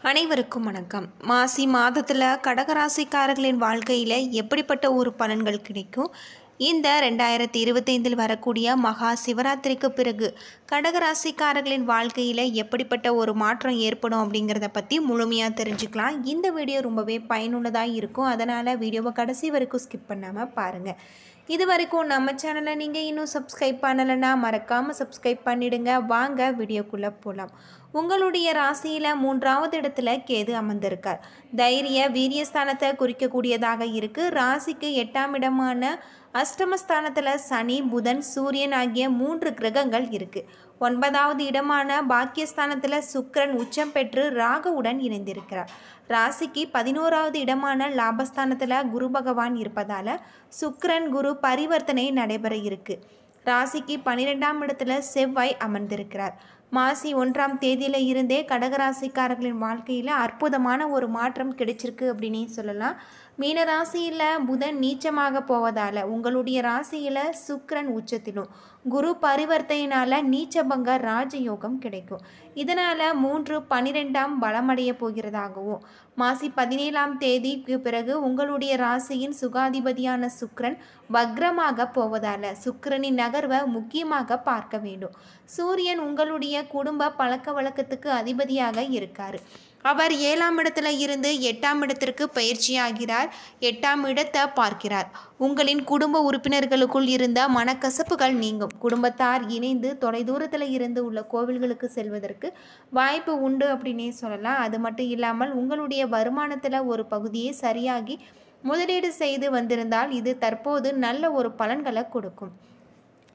அனைவருக்கும் வணக்கம். மாசி மாதத்தில் கடகராசிக்காரர்களின் வாழ்க்கையில் எப்படிப்பட்ட ஒரு பலன்கள் கிடைக்கும்? இந்த 2025 வரக்கூடிய மகா சிவராத்திரிக்கு பிறகு கடகராசிக்காரர்களின் வாழ்க்கையில் எப்படிப்பட்ட ஒரு மாற்றம் ஏற்படும் அப்படிங்கிறத பற்றி முழுமையாக தெரிஞ்சுக்கலாம். இந்த வீடியோ ரொம்பவே பயனுள்ளதாக இருக்கும். அதனால் வீடியோவை கடைசி வரைக்கும் ஸ்கிப் பண்ணாமல் பாருங்கள். இது வரைக்கும் நம்ம சேனலை நீங்கள் இன்னும் சப்ஸ்கிரைப் பண்ணலைன்னா மறக்காமல் சப்ஸ்கிரைப் பண்ணிவிடுங்க. வாங்க வீடியோக்குள்ளே போகலாம். உங்களுடைய ராசியில் 3வது இடத்துல கேது அமர்ந்திருக்கார். தைரிய வீரியஸ்தானத்தை குறிக்கக்கூடியதாக இருக்குது. ராசிக்கு 8ஆம் இடமான அஷ்டமஸ்தானத்தில் சனி, புதன், சூரியன் ஆகிய 3 கிரகங்கள் இருக்குது. 9வது இடமான பாக்கியஸ்தானத்தில் சுக்கிரன் உச்சம் பெற்று ராகுவுடன் இணைந்திருக்கிறார். ராசிக்கு 11வது இடமான லாபஸ்தானத்தில் குரு பகவான் இருப்பதால் சுக்கிரன் குரு பரிவர்த்தனை நடைபெற இருக்கு. ராசிக்கு 12ஆம் இடத்துல செவ்வாய் அமர்ந்திருக்கிறார். மாசி 1ஆம் தேதியில் இருந்தே கடகராசிக்காரர்களின் வாழ்க்கையில் அற்புதமான ஒரு மாற்றம் கிடைச்சிருக்கு அப்படின்னே சொல்லலாம். மீன ராசியில் புதன் நீச்சமாக போவதால் உங்களுடைய ராசியில் சுக்கிரன் உச்சத்திலும் குரு பரிவர்த்தையினால் நீச்சபங்க ராஜயோகம் கிடைக்கும். இதனால் 3/12 பலமடைய போகிறதாகவும் மாசி 17ஆம் தேதிக்கு பிறகு உங்களுடைய ராசியின் சுகாதிபதியான சுக்கிரன் வக்ரமாக போவதால் சுக்கிரனின் நகர்வை முக்கியமாக பார்க்க வேண்டும். சூரியன் உங்களுடைய குடும்ப பழக்க வழக்கத்துக்கு அதிபதியாக இருக்கார். அவர் 7ஆம் இடத்துல இருந்து 8ஆம் இடத்திற்கு பயிற்சியாகிறார். 8ஆம் இடத்தை பார்க்கிறார். உங்களின் குடும்ப உறுப்பினர்களுக்குள் இருந்த மனக்கசப்புகள் நீங்கும். குடும்பத்தார் இணைந்து தொலைதூரத்தில் இருந்து உள்ள கோவில்களுக்கு செல்வதற்கு வாய்ப்பு உண்டு அப்படின்னே சொல்லலாம். அது மட்டும் இல்லாமல் உங்களுடைய வருமானத்தில் ஒரு பகுதியை சரியாகி முதலீடு செய்து வந்திருந்தால் இது தற்போது நல்ல ஒரு பலன்களை கொடுக்கும்.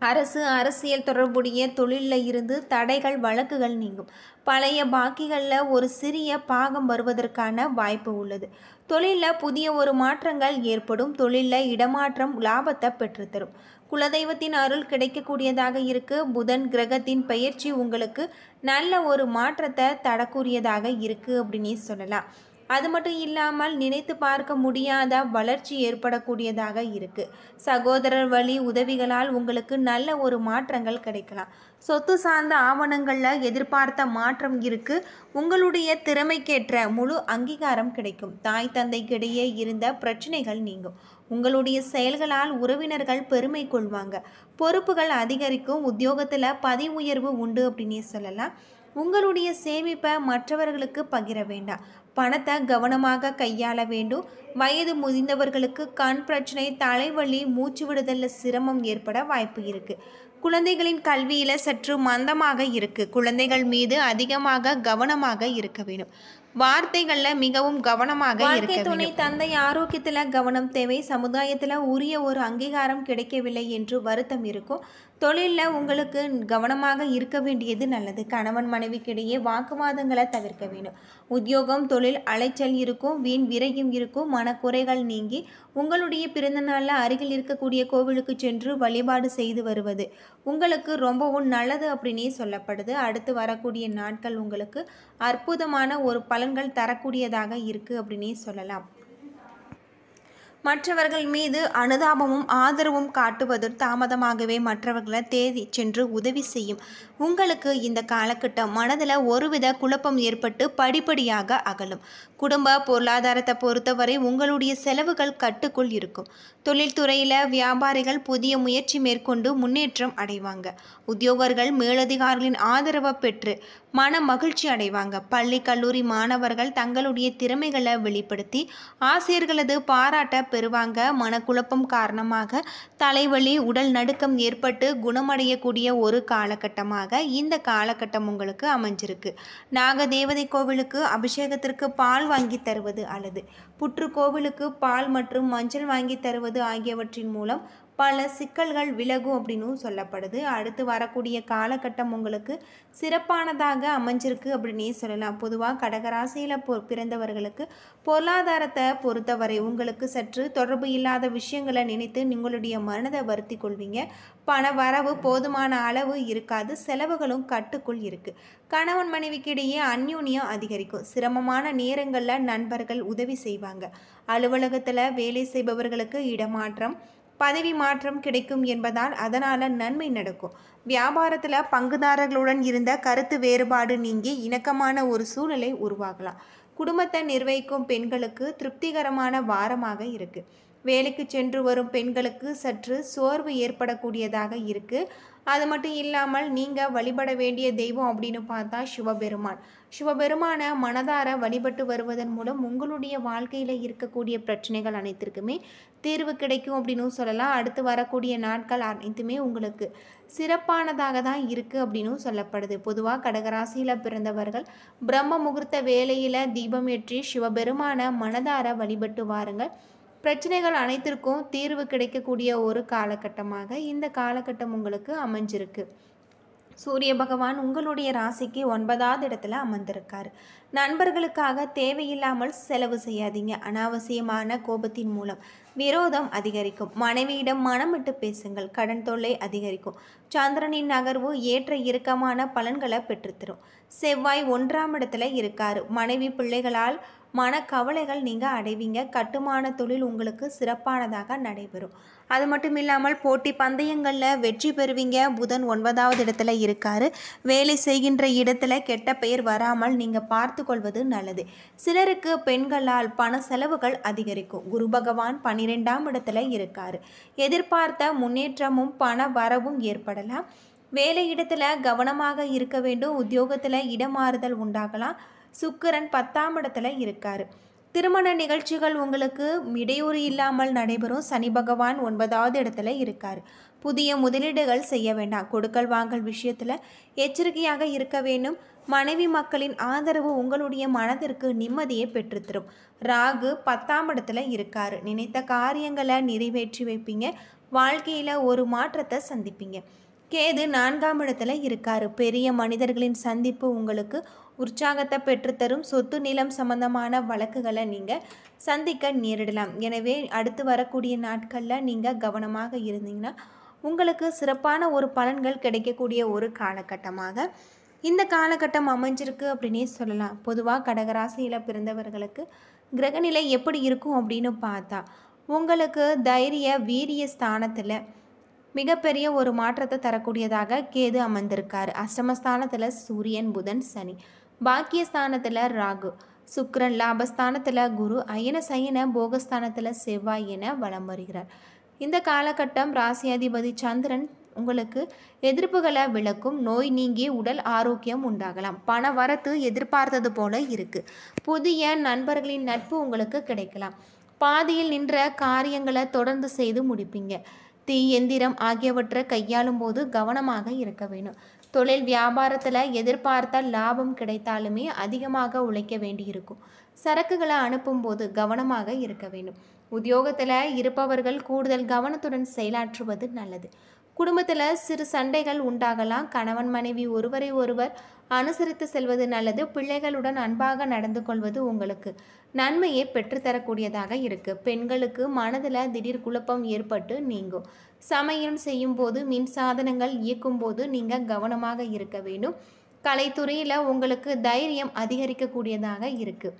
அரசியல் தொடர்புடைய தொழிலில் இருந்து தடைகள் வழக்குகள் நீங்கும். பழைய பாக்கிகளில் ஒரு சிறிய பாகம் வருவதற்கான வாய்ப்பு உள்ளது. தொழிலில் புதிய ஒரு மாற்றங்கள் ஏற்படும். தொழிலில் இடமாற்றம் லாபத்தை பெற்றுத்தரும். குலதெய்வத்தின் அருள் கிடைக்கக்கூடியதாக இருக்கு. புதன் கிரகத்தின் பயிற்சி உங்களுக்கு நல்ல ஒரு மாற்றத்தை தரக்கூடியதாக இருக்கு அப்படின்னே சொல்லலாம். அது மட்டும் இல்லாமல் நினைத்து பார்க்க முடியாத வளர்ச்சி ஏற்படக்கூடியதாக இருக்குது. சகோதரர் வழி உதவிகளால் உங்களுக்கு நல்ல ஒரு மாற்றங்கள் கிடைக்கலாம். சொத்து சார்ந்த ஆவணங்களில் எதிர்பார்த்த மாற்றம் இருக்குது. உங்களுடைய திறமைக்கேற்ற முழு அங்கீகாரம் கிடைக்கும். தாய் தந்தைக்கிடையே இருந்த பிரச்சனைகள் நீங்கும். உங்களுடைய செயல்களால் உறவினர்கள் பெருமை கொள்வாங்க. பொறுப்புகள் அதிகரிக்கும். உத்தியோகத்தில் பதவி உயர்வு உண்டு அப்படின்னே சொல்லலாம். உங்களுடைய சேமிப்பை மற்றவர்களுக்கு பகிர வேண்டாம். பணத்தை கவனமாக கையாள வேண்டும். வயது முதிர்ந்தவர்களுக்கு கண் பிரச்சனை, தலைவலி, மூச்சு விடுதலில் சிரமம் ஏற்பட வாய்ப்பு இருக்குது. குழந்தைகளின் கல்வியில் சற்று மந்தமாக இருக்குது. குழந்தைகள் மீது அதிகமாக கவனமாக இருக்க வேண்டும். வார்த்தைகளில் மிகவும் கவனமாக இருக்க வேண்டும். துணை தந்தை ஆரோக்கியத்தில் கவனம் தேவை. சமுதாயத்தில் உரிய ஒரு அங்கீகாரம் கிடைக்கவில்லை என்று வருத்தம் இருக்கும். தொழிலில் உங்களுக்கு கவனமாக இருக்க வேண்டியது நல்லது. கணவன் மனைவிக்கிடையே வாக்குவாதங்களை தவிர்க்க வேண்டும். உத்தியோகம் தொழில் அலைச்சல் இருக்கும். வீண் விரயம் இருக்கும். மனக்குறைகள் நீங்கி உங்களுடைய பிறந்த நாளில் அருகில் இருக்கக்கூடிய கோவிலுக்கு சென்று வழிபாடு செய்து வருவது உங்களுக்கு ரொம்பவும் நல்லது அப்படின்னே சொல்லப்படுது. அடுத்து வரக்கூடிய நாட்கள் உங்களுக்கு அற்புதமான ஒரு பலன்கள் தரக்கூடியதாக இருக்குது அப்படின்னே சொல்லலாம். மற்றவர்கள் மீது அனுதாபமும் ஆதரவும் காட்டுவது தாமதமாகவே மற்றவர்களை தேடி சென்று உதவி செய்யும். உங்களுக்கு இந்த காலகட்டம் மனதில் ஒருவித குழப்பம் ஏற்பட்டு படிப்படியாக அகலும். குடும்ப பொருளாதாரத்தை பொறுத்தவரை உங்களுடைய செலவுகள் கட்டுக்குள் இருக்கும். தொழில்துறையில் வியாபாரிகள் புதிய முயற்சி மேற்கொண்டு முன்னேற்றம் அடைவாங்க. உத்தியோகர்கள் மேலதிகாரிகளின் ஆதரவை பெற்று மன மகிழ்ச்சி அடைவாங்க. பள்ளி கல்லூரி மாணவர்கள் தங்களுடைய திறமைகளை வெளிப்படுத்தி ஆசிரியர்களது பாராட்ட பெறுவாங்க. மனக்குழப்பம் காரணமாக தலைவலி, உடல் நடுக்கம் ஏற்பட்டு குணமடையக்கூடிய ஒரு காலகட்டமாக இந்த காலகட்டம் உங்களுக்கு அமைஞ்சிருக்கு. நாக தேவதை கோவிலுக்கு அபிஷேகத்திற்கு பால் வாங்கி தருவது அல்லது புற்று கோவிலுக்கு பால் மற்றும் மஞ்சள் வாங்கி தருவது ஆகியவற்றின் மூலம் பல சிக்கல்கள் விலகும் அப்படின்னு சொல்லப்படுது. அடுத்து வரக்கூடிய காலகட்டம் உங்களுக்கு சிறப்பானதாக அமைஞ்சிருக்கு அப்படின்னே சொல்லலாம். பொதுவாக கடகராசியில் பிறந்தவர்களுக்கு பொருளாதாரத்தை பொறுத்தவரை உங்களுக்கு சற்று தொடர்பு இல்லாத விஷயங்களை நினைத்து உங்களுடைய மனதை வருத்தி கொள்வீங்க. பண வரவு போதுமான அளவு இருக்காது. செலவுகளும் கட்டுக்குள் இருக்குது. கணவன் மனைவிக்கிடையே அந்யோன்யம் அதிகரிக்கும். சிரமமான நேரங்களில் நண்பர்கள் உதவி செய்வாங்க. அலுவலகத்தில் வேலை செய்பவர்களுக்கு இடமாற்றம், பதவி மாற்றம் கிடைக்கும் என்பதால் அதனால் நன்மை நடக்கும். வியாபாரத்தில் பங்குதாரர்களுடன் இருந்த கருத்து வேறுபாடு நீங்கி இணக்கமான ஒரு சூழ்நிலை உருவாகலாம். குடும்பத்தை நிர்வகிக்கும் பெண்களுக்கு திருப்திகரமான வாரமாக இருக்குது. வேலைக்கு சென்று வரும் பெண்களுக்கு சற்று சோர்வு ஏற்படக்கூடியதாக இருக்குது. அது மட்டும் இல்லாமல் நீங்கள் வழிபட வேண்டிய தெய்வம் அப்படின்னு பார்த்தா சிவபெருமான். சிவபெருமானை மனதார வழிபட்டு வருவதன் மூலம் உங்களுடைய வாழ்க்கையில் இருக்கக்கூடிய பிரச்சனைகள் அனைத்திற்குமே தீர்வு கிடைக்கும் அப்படின்னு சொல்லலாம். அடுத்து வரக்கூடிய நாட்கள் அனைத்துமே உங்களுக்கு சிறப்பானதாக தான் இருக்குது அப்படின்னு சொல்லப்படுது. பொதுவாக கடகராசியில் பிறந்தவர்கள் பிரம்ம முகூர்த்த வேளையில் தீபம் ஏற்றி சிவபெருமானை மனதார வழிபட்டு வாருங்கள். பிரச்சனைகள் அனைத்திற்கும் தீர்வு கிடைக்கக்கூடிய ஒரு காலகட்டமாக இந்த காலகட்டம் உங்களுக்கு அமைஞ்சிருக்கு. சூரிய பகவான் உங்களுடைய ராசிக்கு 9வது இடத்துல அமர்ந்திருக்காரு. நண்பர்களுக்காக தேவையில்லாமல் செலவு செய்யாதீங்க. அனாவசியமான கோபத்தின் மூலம் விரோதம் அதிகரிக்கும். மனைவியிடம் மனம் விட்டு பேசுங்கள். கடன் தொல்லை அதிகரிக்கும். சந்திரனின் நகர்வு ஏற்ற இறுக்கமான பலன்களை பெற்றுத்தரும். செவ்வாய் 1ஆம் இடத்துல இருக்காரு. மனைவி பிள்ளைகளால் மனக்கவலைகள் நீங்கள் அடைவீங்க. கட்டுமான தொழில் உங்களுக்கு சிறப்பானதாக நடைபெறும். அது மட்டும் இல்லாமல் போட்டி பந்தயங்களில் வெற்றி பெறுவீங்க. புதன் 9வது இடத்துல இருக்காரு. வேலை செய்கின்ற இடத்துல கெட்ட பெயர் வராமல் நீங்கள் பார்த்து கொள்வது நல்லது. சிலருக்கு பெண்களால் பண செலவுகள் அதிகரிக்கும். குரு பகவான் 12ஆம் இடத்துல இருக்காரு. எதிர்பார்த்த முன்னேற்றமும் பண வரவும் ஏற்படலாம். வேலை இடத்துல கவனமாக இருக்க வேண்டும். உத்தியோகத்தில் இடமாறுதல் உண்டாகலாம். சுக்கிரன் 10ஆம் இடத்துல இருக்காரு. திருமண நிகழ்ச்சிகள் உங்களுக்கு இடையூறு இல்லாமல் நடைபெறும். சனி பகவான் 9வது இடத்துல இருக்காரு. புதிய முதலீடுகள் செய்ய வேண்டாம். கொடுக்கல் வாங்கல் விஷயத்தில் எச்சரிக்கையாக இருக்க வேண்டும். மனைவி மக்களின் ஆதரவு உங்களுடைய மனதிற்கு நிம்மதியை பெற்றுத்தரும். ராகு 10ஆம் இடத்துல இருக்காரு. நினைத்த காரியங்களை நிறைவேற்றி வைப்பீங்க. வாழ்க்கையில் ஒரு மாற்றத்தை சந்திப்பீங்க. கேது 4ஆம் இடத்துல இருக்காரு. பெரிய மனிதர்களின் சந்திப்பு உங்களுக்கு உற்சாகத்தை பெற்றுத்தரும். சொத்து நிலம் சம்பந்தமான வழக்குகளை நீங்கள் சந்திக்க நேரிடலாம். எனவே அடுத்து வரக்கூடிய நாட்களில் நீங்கள் கவனமாக இருந்தீங்கன்னா உங்களுக்கு சிறப்பான ஒரு பலன்கள் கிடைக்கக்கூடிய ஒரு காலகட்டமாக இந்த காலகட்டம் அமைஞ்சிருக்கு அப்படின்னே சொல்லலாம். பொதுவாக கடகராசியில் பிறந்தவர்களுக்கு கிரகநிலை எப்படி இருக்கும் அப்படின்னு பார்த்தா உங்களுக்கு தைரிய வீரிய ஸ்தானத்தில் மிகப்பெரிய ஒரு மாற்றத்தை தரக்கூடியதாக கேது அமர்ந்திருக்காரு. அஷ்டமஸ்தானத்தில் சூரியன், புதன், சனி, பாக்கியஸ்தானத்தில் ராகு, சுக்கிரன், லாபஸ்தானத்தில் குரு, அயன சயன போகஸ்தானத்தில் செவ்வாய் என வலம் வருகிறார். இந்த காலகட்டம் ராசியாதிபதி சந்திரன் உங்களுக்கு எதிர்ப்புகளை விளக்கும். நோய் நீங்கி உடல் ஆரோக்கியம் உண்டாகலாம். பண வரத்து எதிர்பார்த்தது போல இருக்குது. புதிய நண்பர்களின் நட்பு உங்களுக்கு கிடைக்கலாம். பாதியில் நின்ற காரியங்களை தொடர்ந்து செய்து முடிப்பீங்க. தீ எந்திரம் ஆகியவற்றை கையாளும் போது கவனமாக இருக்க வேணும். தொழில் வியாபாரத்தில் எதிர்பார்த்த லாபம் கிடைத்தாலுமே அதிகமாக உழைக்க வேண்டியிருக்கும். சரக்குகளை அனுப்பும்போது கவனமாக இருக்க வேண்டும். உத்தியோகத்தில் இருப்பவர்கள் கூடுதல் கவனத்துடன் செயலாற்றுவது நல்லது. குடும்பத்தில் சிறு சண்டைகள் உண்டாகலாம். கணவன் மனைவி ஒருவரை ஒருவர் அனுசரித்து செல்வது நல்லது. பிள்ளைகளுடன் அன்பாக நடந்து கொள்வது உங்களுக்கு நன்மையை பெற்றுத்தரக்கூடியதாக இருக்குது. பெண்களுக்கு மனதில் திடீர் குழப்பம் ஏற்பட்டு நீங்கும். சமையல் செய்யும் போது மின் சாதனங்கள் இயக்கும் போது நீங்கள் கவனமாக இருக்க வேண்டும். கலைத்துறையில் உங்களுக்கு தைரியம் அதிகரிக்கக்கூடியதாக இருக்குது.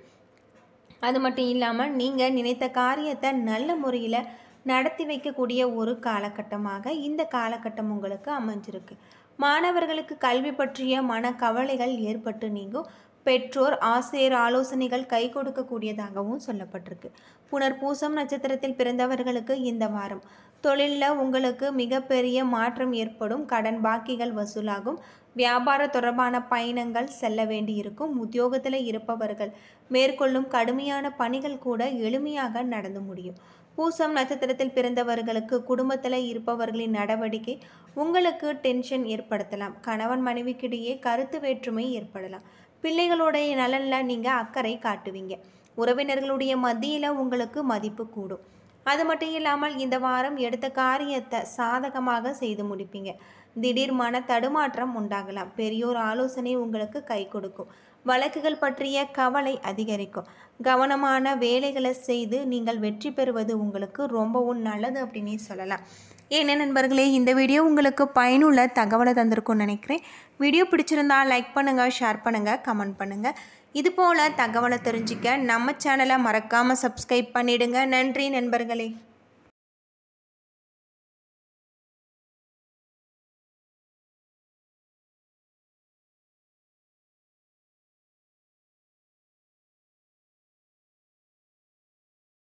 அது மட்டும் இல்லாமல் நீங்கள் நினைத்த காரியத்தை நல்ல முறையில் நடத்தி வைக்கக்கூடிய ஒரு காலகட்டமாக இந்த காலகட்டம் உங்களுக்கு அமைஞ்சிருக்கு. மாணவர்களுக்கு கல்வி பற்றிய மனக்கவலைகள் ஏற்பட்டு நீங்கும். பெற்றோர் ஆசிரியர் ஆலோசனைகள் கை கொடுக்கக்கூடியதாகவும் சொல்லப்பட்டிருக்கு. புனர்பூசம் நட்சத்திரத்தில் பிறந்தவர்களுக்கு இந்த வாரம் தொழிலில் உங்களுக்கு மிகப்பெரிய மாற்றம் ஏற்படும். கடன் பாக்கிகள் வசூலாகும். வியாபார தொடர்பான பயணங்கள் செல்ல வேண்டியிருக்கும். உத்தியோகத்தில் இருப்பவர்கள் மேற்கொள்ளும் கடுமையான பணிகள் கூட எளிமையாக நடந்து முடியும். பூசம் நட்சத்திரத்தில் பிறந்தவர்களுக்கு குடும்பத்தில் இருப்பவர்களின் நடவடிக்கை உங்களுக்கு டென்ஷன் ஏற்படுத்தலாம். கணவன் மனைவிக்கிடையே கருத்து வேற்றுமை ஏற்படலாம். பிள்ளைகளுடைய நலனில் நீங்கள் அக்கறை காட்டுவீங்க. உறவினர்களுடைய மத்தியில் உங்களுக்கு மதிப்பு கூடும். அது மட்டும் இல்லாமல் இந்த வாரம் எடுத்த காரியத்தை சாதகமாக செய்து முடிப்பீங்க. திடீர் மன தடுமாற்றம் உண்டாகலாம். பெரியோர் ஆலோசனை உங்களுக்கு கை கொடுக்கும். வழக்குகள் பற்றிய கவலை அதிகரிக்கும். கவனமான வேலைகளை செய்து நீங்கள் வெற்றி பெறுவது உங்களுக்கு ரொம்பவும் நல்லது அப்படின்னே சொல்லலாம். என்ன நண்பர்களே, இந்த வீடியோ உங்களுக்கு பயனுள்ள தகவலை தந்திருக்கும்னு நினைக்கிறேன். வீடியோ பிடிச்சிருந்தால் லைக் பண்ணுங்கள், ஷேர் பண்ணுங்கள், கமெண்ட் பண்ணுங்கள். இதுபோல் தகவலை தெரிஞ்சிக்க நம்ம சேனலை மறக்காமல் சப்ஸ்கிரைப் பண்ணிவிடுங்க. நன்றி நண்பர்களே.